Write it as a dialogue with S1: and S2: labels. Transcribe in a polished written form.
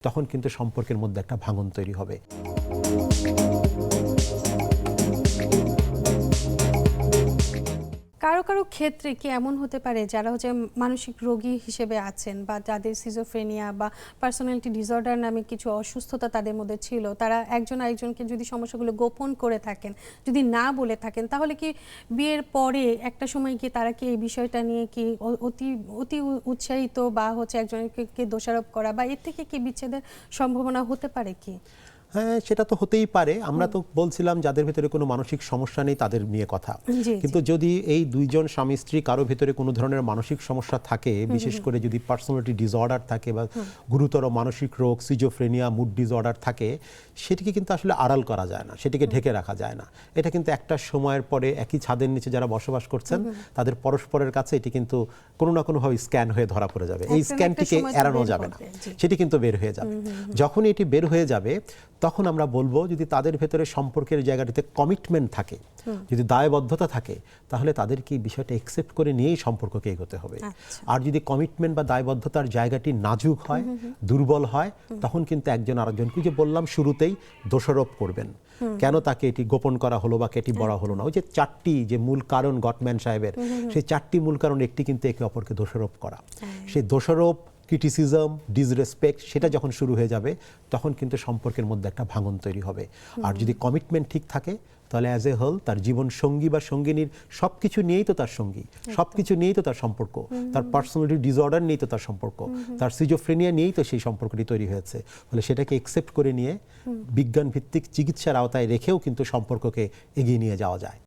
S1: তখন কিন্তু সম্পর্কের মধ্যে একটা ভাঙন তৈরি হবে।
S2: কারো কারো ক্ষেত্রে কি এমন হতে পারে যারা হচ্ছে মানসিক রোগী হিসেবে আছেন বা যাদের সিজোফ্রেনিয়া বা পার্সোনালিটি ডিসঅর্ডার নামে কিছু অসুস্থতা তাদের মধ্যে ছিল, তারা একজন আরেকজনকে যদি সমস্যাগুলো গোপন করে থাকেন, যদি না বলে থাকেন, তাহলে কি বিয়ের পরে একটা সময় গিয়ে তারা কি এই বিষয়টা নিয়ে কি অতি অতি উৎসাহিত বা হচ্ছে একজনকে দোষারোপ করা বা এর থেকে কি বিচ্ছেদের সম্ভাবনা হতে পারে কি?
S1: হ্যাঁ, সেটা তো হতেই পারে। আমরা তো বলছিলাম যাদের ভিতরে কোনো মানসিক সমস্যা নেই তাদের নিয়ে কথা। কিন্তু যদি এই দুইজন স্বামী স্ত্রী কারো ভিতরে কোনো ধরনের মানসিক সমস্যা থাকে, বিশেষ করে যদি পার্সোনালিটি ডিসঅর্ডার থাকে বা গুরুতর মানসিক রোগ, সিজোফ্রেনিয়া, মুড ডিসঅর্ডার থাকে, সেটিকে কিন্তু আসলে আড়াল করা যায় না, সেটিকে ঢেকে রাখা যায় না। এটা কিন্তু একটা সময়ের পরে একই ছাদের নিচে যারা বসবাস করছেন তাদের পরস্পরের কাছে এটি কিন্তু কোনো না কোনোভাবে স্ক্যান হয়ে ধরা পড়ে যাবে। এই স্ক্যানটিকে এড়ানো যাবে না, সেটি কিন্তু বের হয়ে যাবে। যখন এটি বের হয়ে যাবে তখন আমরা বলবো যদি তাদের ভেতরে সম্পর্কের জায়গাটিতে কমিটমেন্ট থাকে, যদি দায়বদ্ধতা থাকে, তাহলে তাদেরকে এই বিষয়টা একসেপ্ট করে নিয়েই সম্পর্ককে এগোতে হবে। আর যদি কমিটমেন্ট বা দায়বদ্ধতার জায়গাটি নাজুক হয়, দুর্বল হয়, তখন কিন্তু একজন আরেকজনকে, যে বললাম শুরুতেই, দোষারোপ করবেন। কেন তাকে এটি গোপন করা হলো বা এটি বলা হলো না। ওই যে চারটি যে মূল কারণ গটম্যান সাহেবের, সেই চারটি মূল কারণ একটি কিন্তু একে অপরকে দোষারোপ করা। সেই দোষারোপ, ক্রিটিসিজম, ডিসরেসপেক্ট, সেটা যখন শুরু হয়ে যাবে তখন কিন্তু সম্পর্কের মধ্যে একটা ভাঙন তৈরি হবে। আর যদি কমিটমেন্ট ঠিক থাকে তাহলে অ্যাজ এ হোল তার জীবন সঙ্গী বা সঙ্গিনীর সব কিছু নিয়েই তো তার সঙ্গী, সব কিছু নিয়েই তো তার সম্পর্ক, তার পার্সোনালিটি ডিসঅর্ডার নিয়েই তো তার সম্পর্ক, তার সিজোফ্রেনিয়া নিয়েই তো সেই সম্পর্কটি তৈরি হয়েছে। ফলে সেটাকে একসেপ্ট করে নিয়ে বিজ্ঞান ভিত্তিক চিকিৎসার আওতায় রেখেও কিন্তু সম্পর্ককে এগিয়ে নিয়ে যাওয়া যায়।